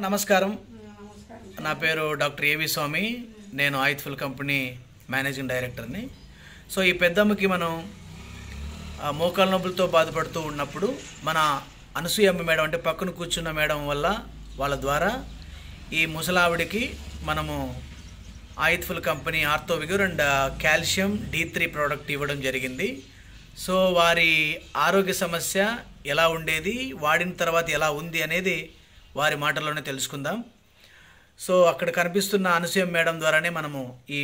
నమస్కారం. నా పేరు డాక్టర్ ఏవి స్వామి. నేను ఐత్ఫుల్ కంపెనీ మేనేజింగ్ డైరెక్టర్ని. సో ఈ పెద్దమ్మకి మనం మోకాల నొప్పులతో బాధపడుతూ ఉన్నప్పుడు మన అనసూయమ్మ మేడం అంటే పక్కన కూర్చున్న మేడం వల్ల వాళ్ళ ద్వారా ఈ ముసలావిడికి మనము ఐత్ఫుల్ company ortho vigour and calcium D3 product ఇవ్వడం జరిగింది. సో వారి ఆరోగ్య సమస్య ఎలా ఉండేది, వాడిన తర్వాత ఎలా ఉంది అనేది వారి మాటల్లోనే తెలుసుకుందాం. సో అక్కడ కనిపిస్తున్న అనసూయ మేడం ద్వారానే మనము ఈ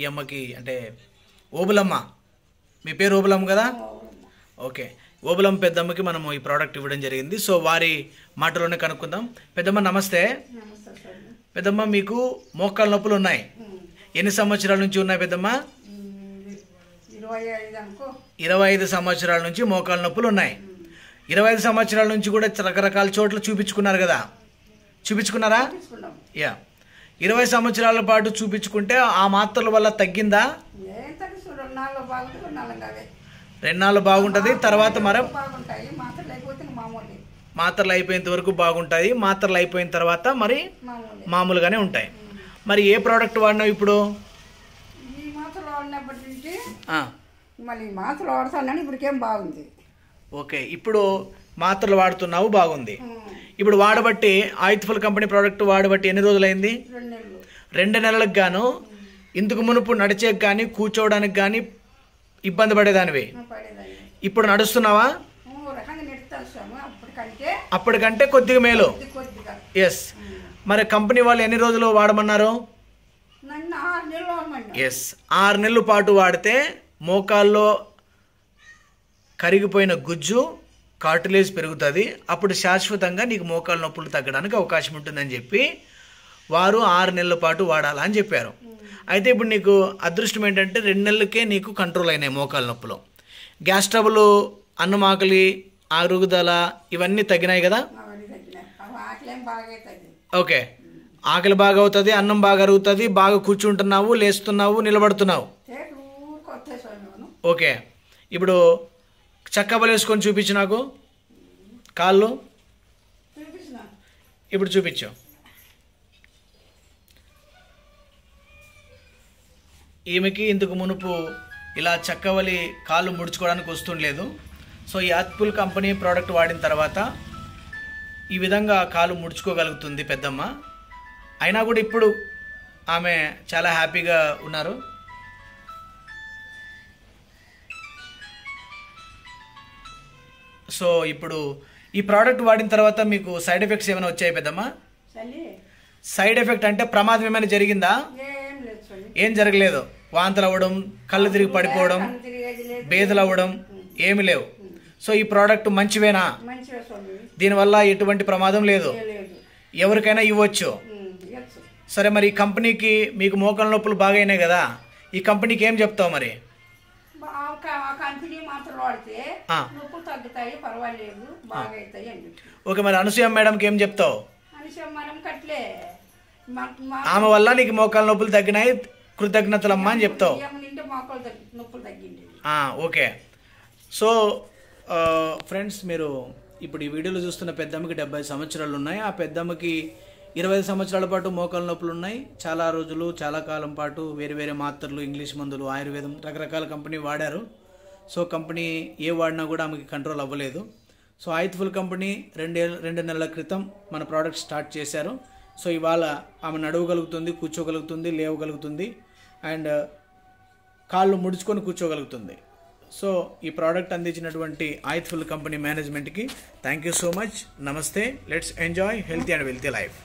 అమ్మకి అంటే ఓబులమ్మ, మీ పేరు ఓబులమ్మ కదా? ఓకే, ఓబులమ్మ పెద్దమ్మకి మనము ఈ ప్రోడక్ట్ ఇవ్వడం జరిగింది. సో వారి మాటలోనే కనుక్కుందాం. పెద్దమ్మ నమస్తే. పెద్దమ్మ, మీకు మోకాళ్ళ నొప్పులు ఉన్నాయి. ఎన్ని సంవత్సరాల నుంచి ఉన్నాయి పెద్దమ్మ? 25 సంవత్సరాల నుంచి మోకాళ్ళ నొప్పులు ఉన్నాయి. 25 సంవత్సరాల నుంచి కూడా రకరకాల చోట్ల చూపించుకున్నారు కదా? చూపించుకున్నారా? యా. 20 సంవత్సరాల పాటు చూపించుకుంటే ఆ మాత్రల వల్ల తగ్గిందా? 2 నాళ్ళు బాగుంటుంది, తర్వాత మరి మాత్రలు అయిపోయేంత వరకు బాగుంటాయి. మాత్రలు అయిపోయిన తర్వాత మరి మామూలుగానే ఉంటాయి. మరి ఏ ప్రోడక్ట్ వాడినావు ఇప్పుడు? ఇప్పటికేం బాగుంది. ఓకే, ఇప్పుడు మాత్రలు వాడుతున్నావు, బాగుంది. ఇప్పుడు వాడబట్టి ఐత్ఫుల్ కంపెనీ ప్రోడక్ట్ వాడబట్టి ఎన్ని రోజులైంది? 2 నెలలకు గాను. ఇందుకు మునుపు నడిచేకి కానీ కూర్చోవడానికి కానీ ఇబ్బంది పడేదానివి. ఇప్పుడు నడుస్తున్నావా? అప్పటికంటే కొద్దిగా మేలు. ఎస్. మరి కంపెనీ వాళ్ళు ఎన్ని రోజులు వాడమన్నారు? ఎస్, 6 నెలల పాటు వాడితే మోకాల్లో కరిగిపోయిన గుజ్జు కార్టిలేజ్ పెరుగుతుంది. అప్పుడు శాశ్వతంగా నీకు మోకాళ్ళ నొప్పులు తగ్గడానికి అవకాశం ఉంటుందని చెప్పి వారు 6 నెలల పాటు వాడాలని చెప్పారు. అయితే ఇప్పుడు నీకు అదృష్టం ఏంటంటే 2 నెలలకే నీకు కంట్రోల్ అయినాయి మోకాళ్ళ నొప్పులు. గ్యాస్ ట్రబుల్, అన్నం ఆకలి, అరుగుదల ఇవన్నీ తగ్గినాయి కదా? ఓకే, ఆకలి బాగా అవుతుంది, అన్నం బాగా అరుగుతుంది, బాగా కూర్చుంటున్నావు, లేస్తున్నావు, నిలబడుతున్నావు. ఓకే, ఇప్పుడు చక్కబలు వేసుకొని చూపించు నాకు కాళ్ళు. ఇప్పుడు చూపించు. ఈమెకి ఇంతకు మునుపు ఇలా చక్కవలి కాళ్ళు ముడుచుకోవడానికి వస్తుండలేదు. సో ఈ ఐత్ఫుల్ కంపెనీ ప్రోడక్ట్ వాడిన తర్వాత ఈ విధంగా కాలు ముడుచుకోగలుగుతుంది పెద్దమ్మ. అయినా కూడా ఇప్పుడు ఆమె చాలా హ్యాపీగా ఉన్నారు. సో ఇప్పుడు ఈ ప్రోడక్ట్ వాడిన తర్వాత మీకు సైడ్ ఎఫెక్ట్స్ ఏమైనా వచ్చాయి పెద్దమ్మా? సైడ్ ఎఫెక్ట్ అంటే ప్రమాదం ఏమైనా జరిగిందా? ఏం జరగలేదు. వాంతులు అవ్వడం, కళ్ళు తిరిగి పడిపోవడం, బేదలు అవ్వడం ఏమి లేవు. సో ఈ ప్రోడక్ట్ మంచివేనా? దీనివల్ల ఎటువంటి ప్రమాదం లేదు, ఎవరికైనా ఇవ్వచ్చు. సరే, మరి ఈ కంపెనీకి మీకు మోకాళ్ళ నొప్పులు బాగా అయినాయి కదా, ఈ కంపెనీకి ఏం చెప్తావు మరి? ఓకే, మరి అనసూయ మేడంకి ఏం చెప్తావు? ఆమె వల్ల నీకు మోకాళ్ళ నొప్పులు తగ్గినాయి, కృతజ్ఞతలమ్మా అని చెప్తావు. ఓకే. సో ఫ్రెండ్స్, మీరు ఇప్పుడు ఈ వీడియోలో చూస్తున్న పెద్దమ్మకి 70 సంవత్సరాలు ఉన్నాయి. ఆ పెద్దమ్మకి 25 సంవత్సరాల పాటు మోకాళ్ళ నొప్పులు ఉన్నాయి. చాలా రోజులు, చాలా కాలం పాటు వేరే వేరే మాత్రలు, ఇంగ్లీష్ మందులు, ఆయుర్వేదం, రకరకాల కంపెనీ వాడారు. సో కంపెనీ ఏ వాడినా కూడా ఆమెకి కంట్రోల్ అవ్వలేదు. సో ఐత్ఫుల్ కంపెనీ 2 నెలల క్రితం మన ప్రోడక్ట్ స్టార్ట్ చేశారు. సో ఇవాళ ఆమె నడవగలుగుతుంది, కూర్చోగలుగుతుంది, లేవగలుగుతుంది అండ్ కాళ్ళు ముడుచుకొని కూర్చోగలుగుతుంది. సో ఈ ప్రోడక్ట్ అందించినటువంటి ఐత్ఫుల్ కంపెనీ మేనేజ్మెంట్కి థ్యాంక్ యూ సో మచ్. నమస్తే. Let's enjoy healthy and wealthy life.